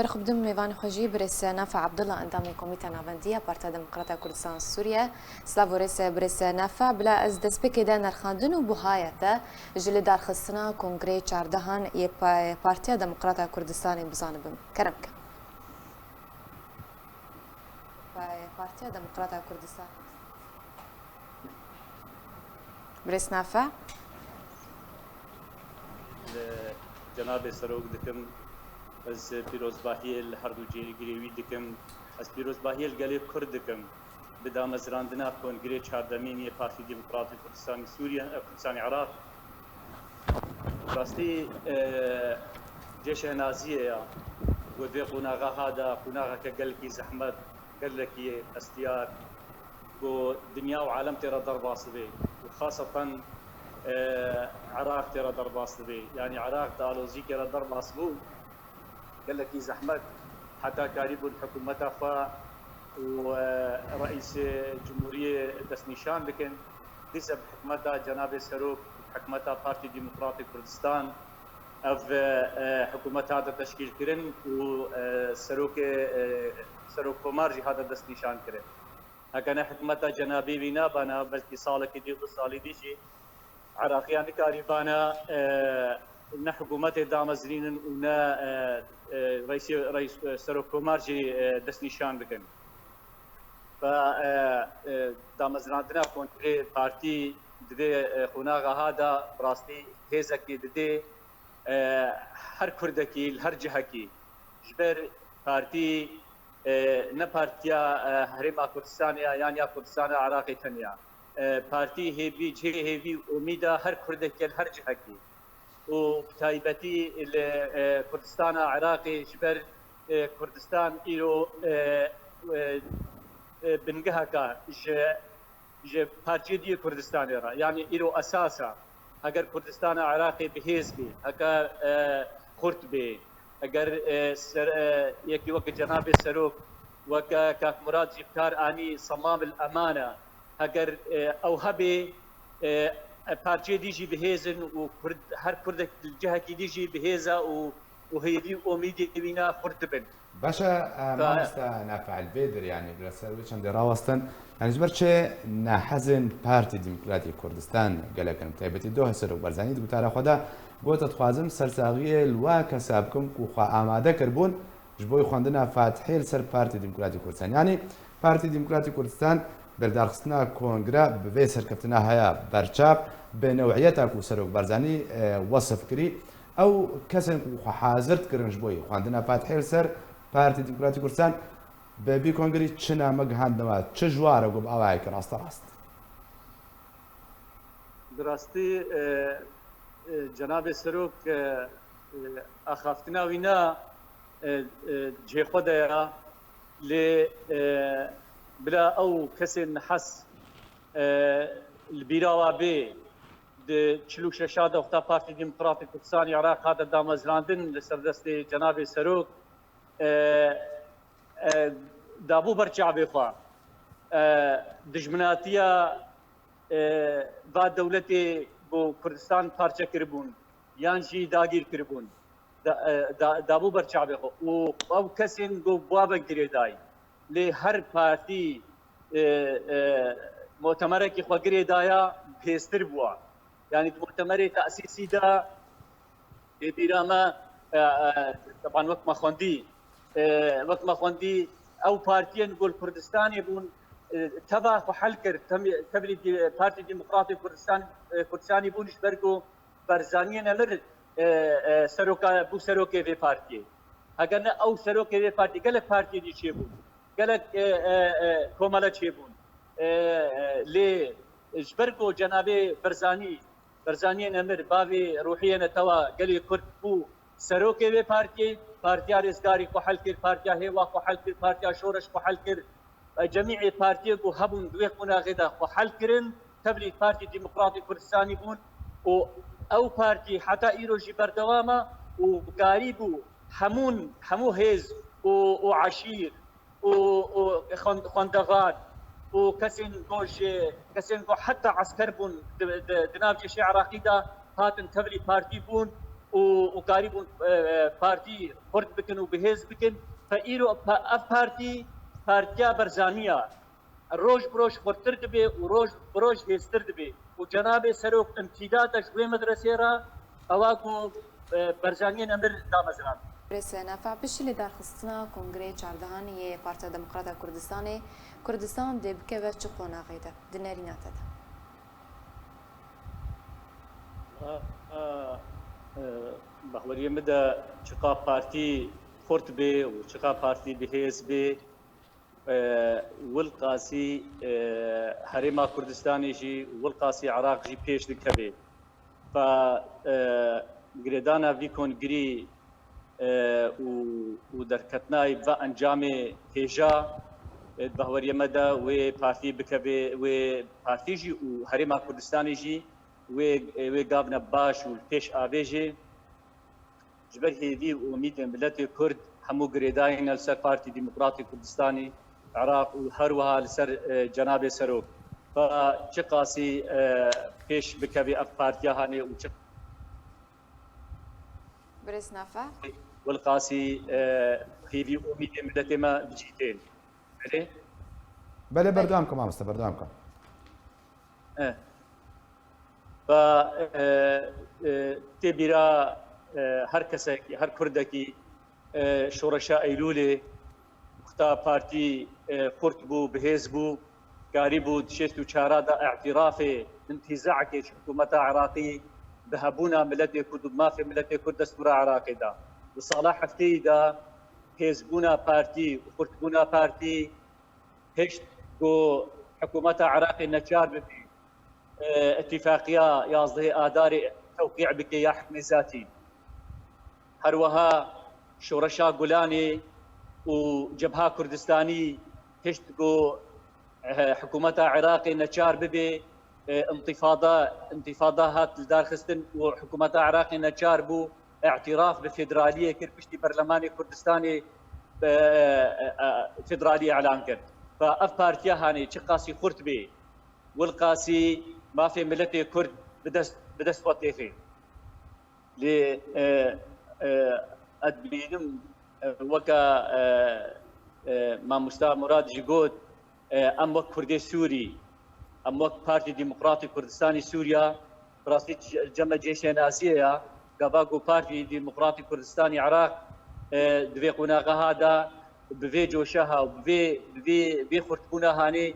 برخبدم میوان خوشی برس نفع عبدالله اندام کمیته ناوندیه پارتا دموکراتا کردستان سوریه سلاورس برس نفع بلا از دست بکیده نرخاندن و بهایته جل درخستنا کنگره 14 یه پارتا دموکراتا کردستان بزانبم کرم کن پارتا دموکراتا کردستان برس نفع جناب سروک دکم از پیروزباهی هردو جیگریوی دکم از پیروزباهی گلی کرد دکم بدام از راندنا کنگره 14 پارتی دموکراتی کردستان سوریه کردستان عراق راستی جيش نازیه گوده قناغه هذا قناغه كقل کی زحمت قال لك استيار و دنيا وعالم ترى ضربه صبي وخاصه عراق ترى ضربه صبي يعني عراق دالوزي ترى ضربه صبو قال لك زحمت حتى قريب الحكومه فا ورئيس جمهوريه دس نشان لكن بسبب حكمتها جناب سروك حكمتها بارتي ديمقراطي كردستان اف حكومتها هذا تشكيل كرن وسروك سروك كومارجي هذا دس نشان كرن هكذا حكمتها جنابي بنا بنا بلكي صالك دي وصالي دي شيء عراقيان كاريبانا ان حكومته دامزرين ونا رئيس سروك كومارجي دس نشان بكن ف دامزراندنا كونتري بارتي دي خناغه هذا براستي هيزكي دي هر كردكي هر جهكي جبر بارتي نه بارتيا هرم كردستان يعني كردستان عراقي ثانيه بارتي هيبي جي هيبي اميدا هر كردكي هر جهكي وتايبتي كردستان عراقي جبر كردستان إيرو بنجهكا ج بارتي دي كردستان يعني إيرو أساسا اگر كردستان عراقي بهيز بي اگر خرط بي اگر يكي وقت جناب سروك وكاك مراد جبكار اني صمام الامانه اگر او هبي بارتي ديجي بهيزن وكرد هر كرد الجهه كي ديجي بهيزا وهي دي اميدي بينا خرطبن باشا ما نافع البدر يعني برسالة چند راوستن يعني جبر چه نحزن پارتی دموکراتی کردستان گله کنم تایبتی دو هسر و برزنی دو تاره خدا گوت تخوازم سرساقی الوا کسب کم کو خوا آماده کربون جبوی خواندن فتحی سر پارتی دموکراتی کردستان يعني پارتی دموکراتی کردستان بردارخستنا کنگره به سرکفتنا هیا برچاب به نوعیت کو سر و برزنی وصف کری او کسن کو حاضرت کرن جبوی خواندن فتحی سر پارتی دموکراتی کردستان ببي كونغري تشنا مجهندما تشجوار وقب أوايك راست دراستي جناب سروك أخافتنا وينا جي خدايا ل بلا أو كسن حس البيراوا بي تشلو شاشاد وقتا بارتي ديمقراطي كردستان عراق هذا دامزراندن لسردستي جناب سروك دابو برچاوی خوا دجمناتیا با دولتی بو کردستان پارچه کربون یانجی داگیر کربون دابو برچاوی خوا و او کسین گو بابا گریدای لی هر پارتی مؤتمره کی خوا گریدایا پیستر بوا یعنی مؤتمره تأسیسی دا بیراما طبعا وقت ما خوندي او بارتيين نقول كردستان يبون تبع وحل كر تبلي بارتي ديمقراطي كردستان يبون يشبركوا برزانيين لر سروكا بو سروكي في بارتي اگر او سروكي في بارتي قال بارتي دي شيبون قال كومالا شيبون لي يشبركوا جنابي برزانيين امر بابي روحيا توا قال كرد بو سروكي في بارتي پارتیا رزگاری کو حل کر پارتیا هوا کو حل کر پارتیا شورش کو حل کر جميع پارتیا کو هبون دوی قناغدا کو حل کرن تبلي بارتي ديمقراطي كردستاني بون او بارتي حتى ايروجي بردوامه وقاريبو همو هيز وعشير وخندغات وكسن كو حتى عسكر بون دناب جيش عراقي دا هاتن تبلي بارتي بون وقارب بارتي خرد بكن وبهز بكن فإيرو أف بارتيا برزانية الروج بروش خرتر دبي وروج بروش هستر دبي وجناب سروق امتداد شوي مدرسة را أواكو برزانية نمر دامزران برس نافع بشلی در خستنا کنگره چاردهانی پارتا دموکراتا کردستان دی بکه چه قوناغی ده دنرینات ده بحورية مدى شقا بارتي خورت بي وشقا بارتي بهيز بي والقاسي هريما كردستاني جي والقاسي عراق جي بيش دكبي ف جريدانا فيكون جري ودركتناي بفا انجامي هيجا بحورية مدى وبارتي بكبي وبارتي جي وهريما كردستاني جي وقابنا باش والبيش آبيجي جبر هيدي وميد ملت كرد همو قريداين لسر بارتي ديمقراطي كردستاني عراق وهروها لسر جناب سروك فشقاسي بيش بكبي أف بارتيا هاني وشق برس نافع والقاسي هيدي وميد ملت ما بجيتين بله بردوامكم مامستا بردوامكم ف تبيرا هر کسی هر کردکی شورشا ایلوله اختا پارتی خورت بو بهز بو قاری بو شیست و چارا دا اعتراف انتزاع که حکومت عراقی ذهبونا ملت کرد ما في ملت کرد دستور عراقی دا وصلاح هفتی دا هزبونا پارتی و خورت بونا پارتی هشت گو حکومت عراقی نچار ببی اتفاقية يازده آدار توقيع بك يا حكم ذاتي هروها شورشا جولاني وجبهة كردستاني هشتقو حكومة عراقي نشار ببي انتفاضة هات الدار خستن وحكومة عراقي نشار بو اعتراف بفيدرالية كربشتي برلماني كردستاني فيدرالية اعلان كرد فاف بارتيا هاني شقاسي خرت بي والقاسي ما في ملتي كرد بدست وطيفي ل ادبينم وكا ما مستوى مراد جيغود ام وك كردي سوري ام وك بارتي ديمقراطي كردستاني سوريا براسي جمع جيش نازيه قباقو بارتي ديمقراطي كردستاني عراق دوي قناغه هذا بفي جوشها وبفي خرطبونا هاني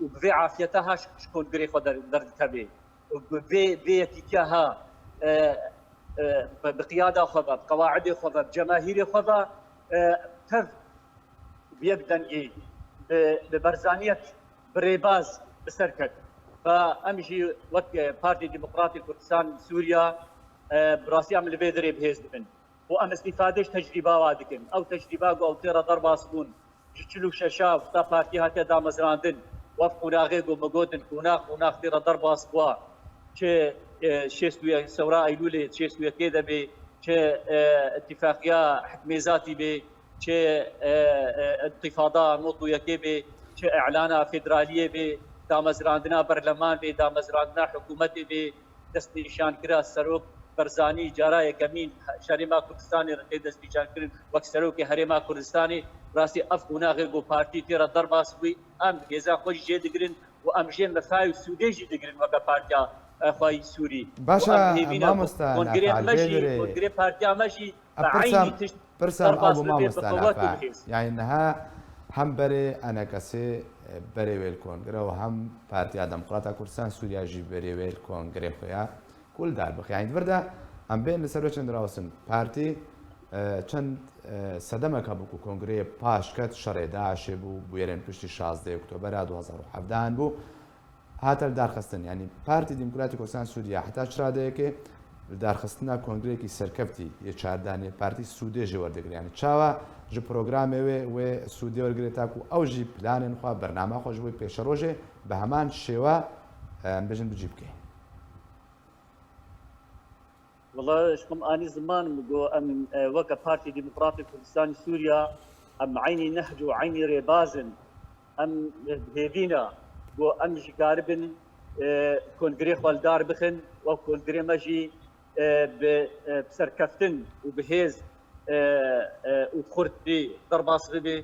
وبفي عافيتها شكون قري خدر درد تبي وبفي تيكاها بقياده خذا بقواعد خذا بجماهير خذا تف بيبدن ايه ببرزانيه بريباز بسركت فامشي وقت بارتي ديمقراطي كردستان سوريا براسي عمل بيدري بهزبن وام استفادش تجربه وادكن او تجربه او ترى ضربه صبون جلو شاشا فتا بارتي هكا دامزراندن وفقنا غيغو مغودن كوناخ ترى ضربه صبوا چه شيستويا سورا ايلولي شيستويا كده بي چه اتفاقيه حكمي ذاتي بي چه انتفاضه نوطو يكي بي چه اعلان فيدراليه بي دامزراندنا برلمان بي دامزراندنا حكومتي بي دست نشان كرا سروق برزاني جارا كمين شريما كردستاني رقي دست نشان كرن وقت سروق هريما كردستاني راسي افغونا غيغو بارتي تيرا ضربه سوي ام جزا خوش جي دغرين وام جي مفاي سوديجي دغرين وقت بارتيا اخوي سوري باشا ما مستانفع البدري كونغري بارتيا ماشي برسم ابو ما مستانفع يعني انها هم بري انا كسي بري ويل كونغري وهم بارتيا ديمقراطا كردستان سوريا جي بري ويل كونغري خويا كل دار بخ يعني بردا ام بين لسروچن راوسن بارتي چند صدمك ابو كونغري باش كات شر داعش بو بيرن پشتی 16 اکتبر 2017 بو هاتل دارخستن يعني بارتي ديمقراطي كردستان سوريا حتى شراده که دارخستنا كونغري کی سرکفتی یه چاردانی پارتی سودی جوردگری يعني چاوا جو پروگرامه و سودی ورگریتا کو او جی پلان خو برنامه خو جو پیش روزه به همان شوا بجن بجيب كي والله شكم اني زمان مقو ام وكا بارتي ديمقراطي كردستان سوريا ام عيني نهج وعيني ريبازن ام هيفينا و ام جي قاربن كونغري خالدار بخن و كونغري ماجي بسركفتن وبهيز وخرت بي ضربة صغيرة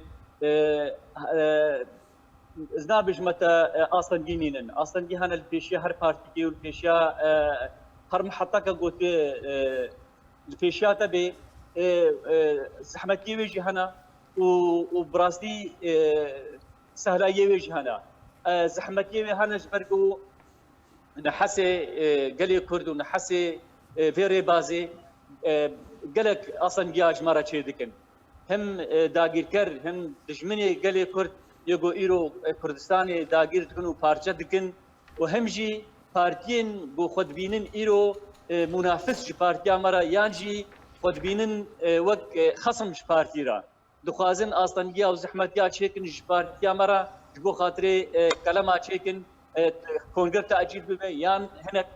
زنابج متى اصلا جينين اصلا جي هنا البيشيا هر بارتي والبيشيا هر محطة قلت البيشيا تبي زحمتي ويجي هنا وبراستي سهلة يويجي هنا زحمتي هنا جبرقو نحسي قلي كرد ونحسي فيري بازي قالك اصلا جاج مرة شي دكن هم داگیر کر هم دشمنی گلی کرد یگو ایرو کردستانی داگیر دکن و پارچه دکن و هم جی پارتین بو خود بینن ایرو منافس جی پارتیا مرا یان جی خود بینن وک خصم جی پارتی را دخوازن آستانگی او زحمتیا چیکن جی پارتیا مرا جبو خاطر کلمه چیکن کنگر تأجیل ببه یان هنک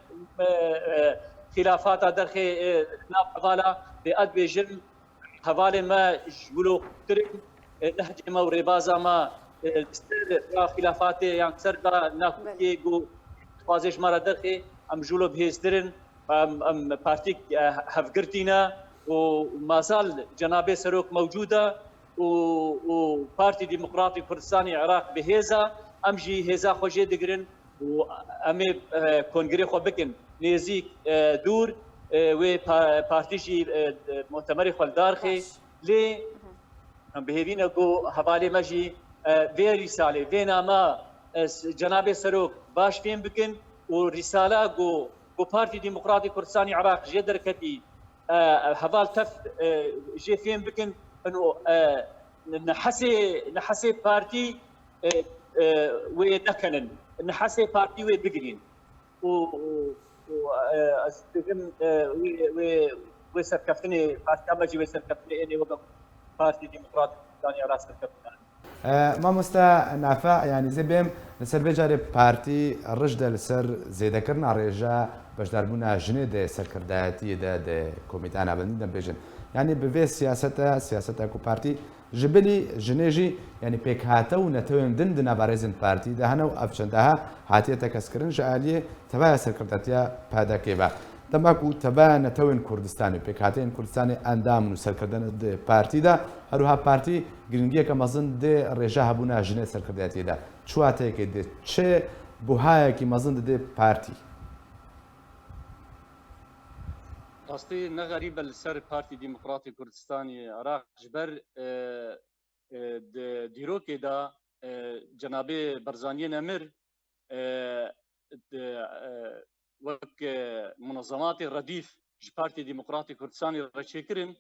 خلافات درخی ناب حوالا بأد بجرم حواله ما جبلو ترك نهج ما وربازا ما استر خلافات يعني سرقا ناكي جو فازش مرة دخي ام جولو بهسترن ام بارتيك هفقرتينا وما زال جنابه سروك موجودة وبارتي ديمقراطي كردستاني عراق بهيزا امجي هيزا خوجي دقرن وامي كونغري خو بكن نيزيك دور و پارتیشی مؤتمر خلدارخی لی بهرین کو حواله مجی وی رساله وی نامه جناب سروک باش فهم بکن و رساله کو پارتی ديمقراطي كردستاني عراق جدر كتي حوال تف جي فهم بكن انه نحسي بارتي ونكنن نحسي بارتي وبقرين استخدم وسركفتني بارتي امجي وسركفتني اني وقف بارتي ديمقراطي ثاني راس سركفتني ما مستا نافع يعني زبم لسر بجاري بارتي الرجدة لسر زيدا كرنا رجاء باش داربونا جنيد سركرداتي دا كوميتانا بندنا بيجن يعني بفي سياستا كو بارتي جبلي جنيجي يعني بيك هاتو نتوين دندنا باريزن بارتي ده هنو افشندها هاتيه تكسكرن جاليه تبع سركرداتيا بادا كيبا تماكو تبع نتوين كردستاني بيك هاتين كردستاني اندام سركردن د بارتي ده هروها بارتي گرنگيه كمازن د رجاه بونا جنيد سركرداتي ده چواته كي د چه بوهايه كي مازن د بارتي قصدي نغريب السر بارتي ديمقراطي كردستاني عراق جبر ديروكي دا جنابي برزانية نمر وك منظمات الرديف بارتي ديمقراطي كردستاني رشيكرن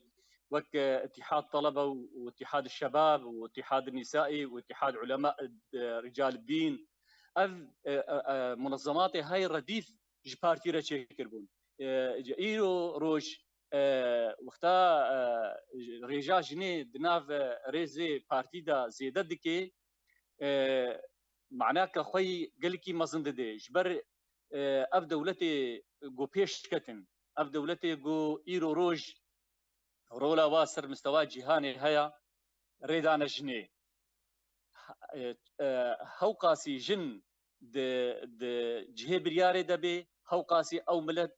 وك اتحاد طلبة واتحاد الشباب واتحاد النسائي واتحاد علماء رجال الدين منظمات هاي الرديف بارتي رشيكربون ايرو روج وقتا رجا جني دناف ريزي بارتي دا زيادة دكي معناه كخوي قلكي مزند دي جبر اف دولتي جو بيش كتن اف دولتي جو ايرو روج رولا واسر مستوى جهاني هيا ريدان جني هوقاسي جن د جهه برياري دبي هوقاسي او ملت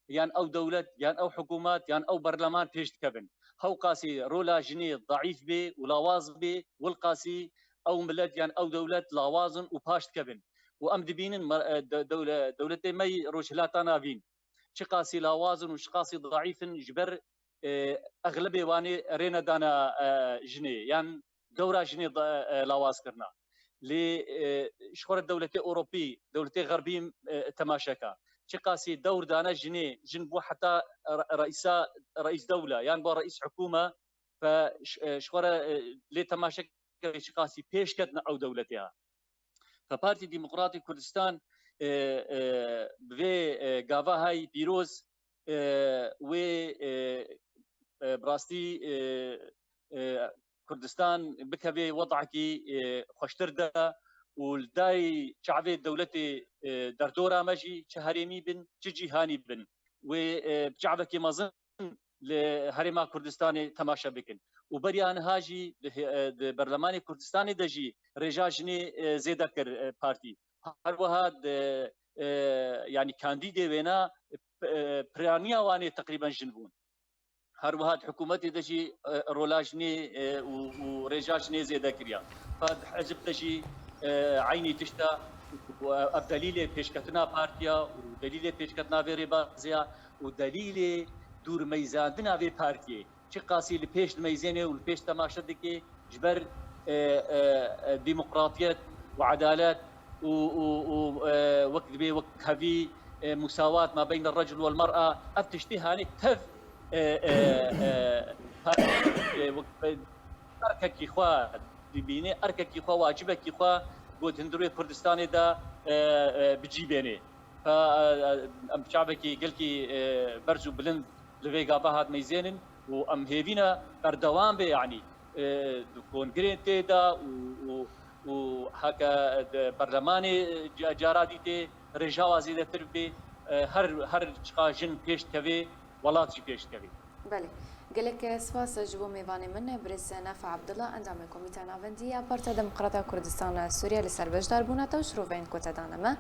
يان او دولت يان او حكومات يان او برلمان بيش تكبن هوقاسي رولا جني ضعيف بي ولاواز بي والقاسي او ملت يان او دولت لاوازن وباش تكبن وام دبين دولتي مي روشلاتانا بين شقاسي لاوازن وشقاسي ضعيف جبر اغلبي واني رينا دانا جني يان دورة جني لاواز كرنا لي شخور الدولتي اوروبي دولتي غربي تماشكا شقاسي دور دانا جني جنبو حتى رئيس دولة يعني بو رئيس حكومة فشخورة لي تماشك شقاسي بيش كتنا أو دولتها فبارتي ديمقراطي كردستان بفي غافا هاي بيروز و براستي كردستان بكبي وضعكي خوشترده والداي شعبي دولتي دردورا مجي شهريمي بن جهاني بن وشعبك مازن لهرما كردستاني تماشا بكن وبريان هاجي برلماني كردستاني دجي رجاجني زيدكر بارتي هر وهاد يعني كانديدي وينا برانيا واني تقريبا جنبون هروهات حكومتي دشي رولاجني وريجاجني زي ذاكريا فحزب دشي عيني تشتا ودليل بيشكتنا بارتيا ودليل بيشكتنا في ريبازيا ودليل دور ميزاندنا في بارتيا شي قاسي لبيش الميزانه والبيش تماشدكي جبر ديمقراطيه وعدالات ووقت بي وقت هذه مساواة ما بين الرجل والمرأة أفتشتي هاني تف أركك إخوة ببيني أركك إخوة واجبك إخوة بود هندروي كردستان دا بجيبيني فأم شعبك قلكي برزو بلند لفيقا بهاد ميزانن وأم هيفينا بردوام بي يعني كونغرين تيدا وهكا برلماني جارادي تي رجاوا زيادة تربي هر شقا جن بيش كبي ولات بيش كبي. بله قالك سواس جبو ميواني من بريس نافع عبد الله اندام كوميتا نافنديا بارتا ديمقراطيا كردستان سوريا لسر بجدار بونا تو شروفين كوتا دانما